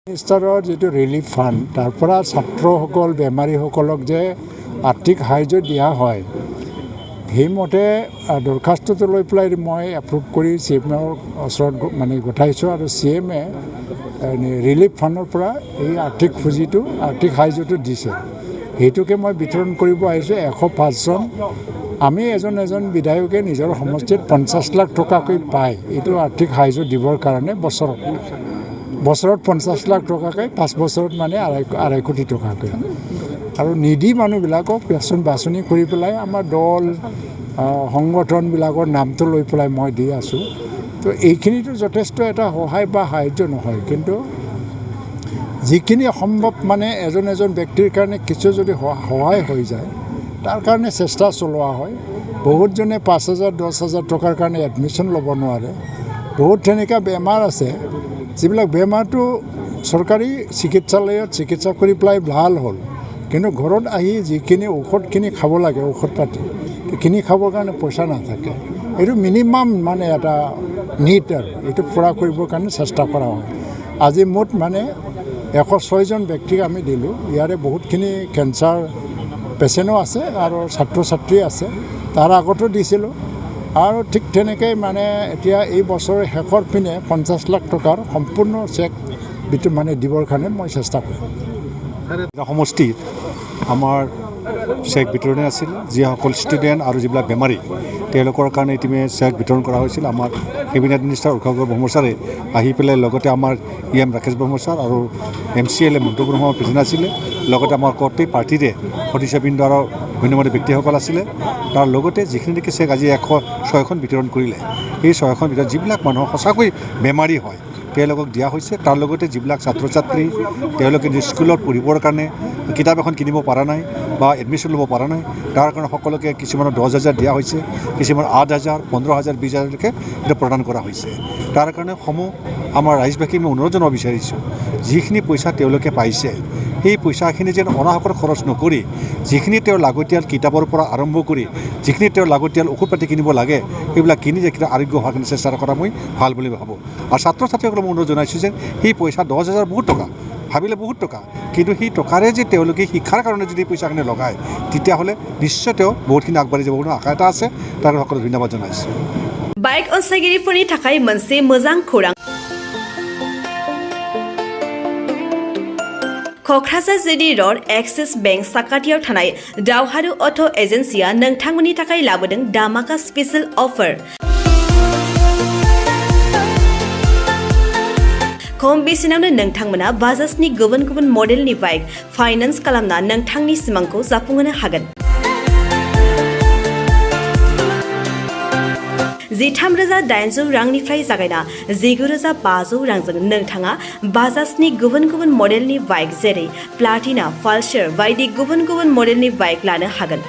মিনিষ্টাৰৰ যিটো relief fund তাৰ পৰা ছাত্ৰসকল বেমাৰীসকলক যে আৰ্থিক সাহায্য দিয়া হয় সেইমতে দৰখাস্তটো লৈ পেলাই মই এপ্ৰুভ কৰি CMৰ ওচৰত মানে গঠাইছোঁ আৰু CMে ৰিলিফ ফাণ্ডৰ পৰা এই আৰ্থিক সাহায্যটো দিছে সেইটোকে মই বিতৰণ কৰিব আহিছোঁ 105 জন আমি এজন বিধায়কে নিজৰ সমষ্টিত 50 লাখ টকাকৈ পায় এইটো আৰ্থিক সাহায্য দিবৰ কাৰণে বছৰত 50 লাখ টকাকৈ 5 বছৰত মানে 2.5 কোটি টকাকৈ আৰু নিধি মানুহবিলাকক পেঞ্চন বাছনি কৰি পেলাই আমাৰ দল সংগঠনবিলাকৰ নামটো লৈ পেলাই মই দি আছোঁ তো এইখিনিতো যথেষ্ট এটা সহায় বা সাহায্য নহয় কিন্তু যিখিনি সম্ভৱ মানে এজন ব্যক্তিৰ কাৰণে কিছু যদি সহায় হৈ যায় তাৰ কাৰণে চেষ্টা চলোৱা হয় বহুতজনে 5,000 10,000 টকাৰ কাৰণে এডমিশ্যন ল'ব নোৱাৰে বহুত তেনেকুৱা বেমাৰ আছে যিবিলাক বেমাৰটো চৰকাৰী চিকিৎসালয়ত চিকিৎসা কৰি পেলাই ভাল হ'ল কিন্তু ঘৰত আহি যিখিনি ঔষধখিনি খাব লাগে ঔষধ পাতি কিনি খাবৰ কাৰণে পইচা নাথাকে এইটো মিনিমাম মানে এটা নিড আৰু এইটো পূৰা কৰিবৰ কাৰণে চেষ্টা কৰা হয় আজি মুঠ মানে 106 জন ব্যক্তিক আমি দিলোঁ ইয়াৰে বহুতখিনি কেঞ্চাৰ পেচেণ্টো আছে আৰু ছাত্ৰ ছাত্ৰী আছে তাৰ আগতো দিছিলোঁ আৰু ঠিক তেনেকৈ মানে এতিয়া এই বছৰৰ শেষৰ পিনে 50 লাখ টকাৰ সম্পূৰ্ণ চেক মানে দিবৰ কাৰণে মই চেষ্টা কৰিম সমষ্টিত আমাৰ চেক বিতৰণে আছিল যিসকল ষ্টুডেণ্ট আৰু যিবিলাক বেমাৰী তেওঁলোকৰ কাৰণে ইতিমধ্যে চেক বিতৰণ কৰা হৈছিল আমাৰ কেবিনেট মিনিষ্টাৰ উৰ্ষা ব্ৰহ্ম ছাৰে আহি পেলাই লগতে আমাৰ EM ৰাকেশ ব্ৰহ্ম ছাৰ আৰু MCLA মণ্টু ব্ৰহ্ম প্ৰেছিডেণ্ট আছিলে লগতে আমাৰ গোটেই পাৰ্টিৰে সদস্যবৃন্দ আৰু গণ্যমান্য ব্যক্তিসকল আছিলে তাৰ লগতে যিখিনি নেকি চেক আজি 106খন বিতৰণ কৰিলে এই 6খন ভিতৰত যিবিলাক মানুহৰ সঁচাকৈ বেমাৰী হয় তেওঁলোকক দিয়া হৈছে তাৰ লগতে যিবিলাক ছাত্ৰ ছাত্ৰী তেওঁলোকে স্কুলত পঢ়িবৰ কাৰণে কিতাপ এখন কিনিব পৰা নাই বা এডমিশ্যন ল'ব পৰা নাই তাৰ কাৰণে সকলোকে কিছুমানৰ 10,000 দিয়া হৈছে কিছুমানৰ 8,000 15,000 20,000লৈকে এটা প্ৰদান কৰা হৈছে তাৰ কাৰণে আমাৰ ৰাইজবাসীক মই অনুৰোধ জনাব বিচাৰিছোঁ যিখিনি পইচা তেওঁলোকে পাইছে সেই পইচাখিনি যেন অনাহকৰ খৰচ নকৰি যিখিনি তেওঁৰ লাগতিয়াল কিতাপৰ পৰা আৰম্ভ কৰি যিখিনি তেওঁৰ লাগতিয়াল ঔষধ পাতি কিনিব লাগে সেইবিলাক কিনি যে আৰোগ্য হোৱাৰ কাৰণে চেষ্টা কৰা মই ভাল বুলি ভাবোঁ আৰু ছাত্ৰ ছাত্ৰীসকলক মই অনুৰোধ জনাইছোঁ যে সেই পইচা 10,000 বহুত টকা ভাবিলে বহুত টকা কিন্তু সেই টকাৰে যে তেওঁলোকে শিক্ষাৰ কাৰণে যদি পইচাখিনি লগায় তেতিয়াহ'লে নিশ্চয় তেওঁ বহুতখিনি আগবাঢ়ি যাব আশা এটা আছে তাৰ সকলো ধন্যবাদ জনাইছোঁ বাইক अनसायगिरिफोरनि थाखाय मोनसे मोजां खौरां क'क्राझार जिडी र'ड एक्सिस बेंक साखाथियाव थानाय दावहारु अट' एजेन्सिया नोंथांमोननि थाखाय लाबोदों दामाका स्पेशल अफार खम बेसेनावनो नोंथांमोना बाजाजनि गुबुन मडेलनि बाइक फाइनान्स खालामना नोंथांनि सिमांखौ जाफुंहोनो हागोन 13,800 रांनिफ्राय जागायना 19,500 रांजों नोंथाङा बाजाजनि गुबुन मडेलनि बाइक जेरै प्लाटिना पालसार बायदि गुबुन मडेलनि बाइक लानो हागोन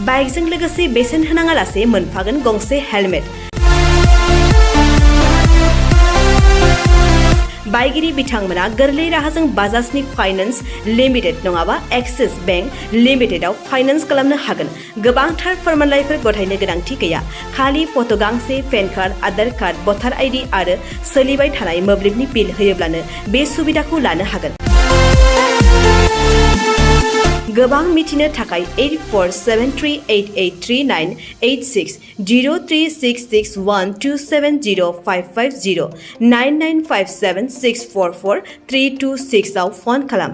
बाइकजों लोगोसे बेसेन होनाङालासे मोनफागोन गंसे हेलमेट बाइगिरि बिथांमोना गोरलै राहाजों बाजाजनि फाइनान्स लिमिटेड नङाबा एक्सिस बेंक लिमिटेडआव फाइनान्स खालामनो हागोन गोबांथार फोरमानलाइफोर गथायनो गोनांथि गैया खालि फट' गांसे पेन कार्ड आधार कार्ड भटार आइडि आरो सोलिबाय थानाय मोब्लिबनि बिल होयोब्लानो बे सुबिदाखौ लानो हागोन गोबां मिथिनो थाखाय 8473883986 03661270550 9957644326 आव फन खालाम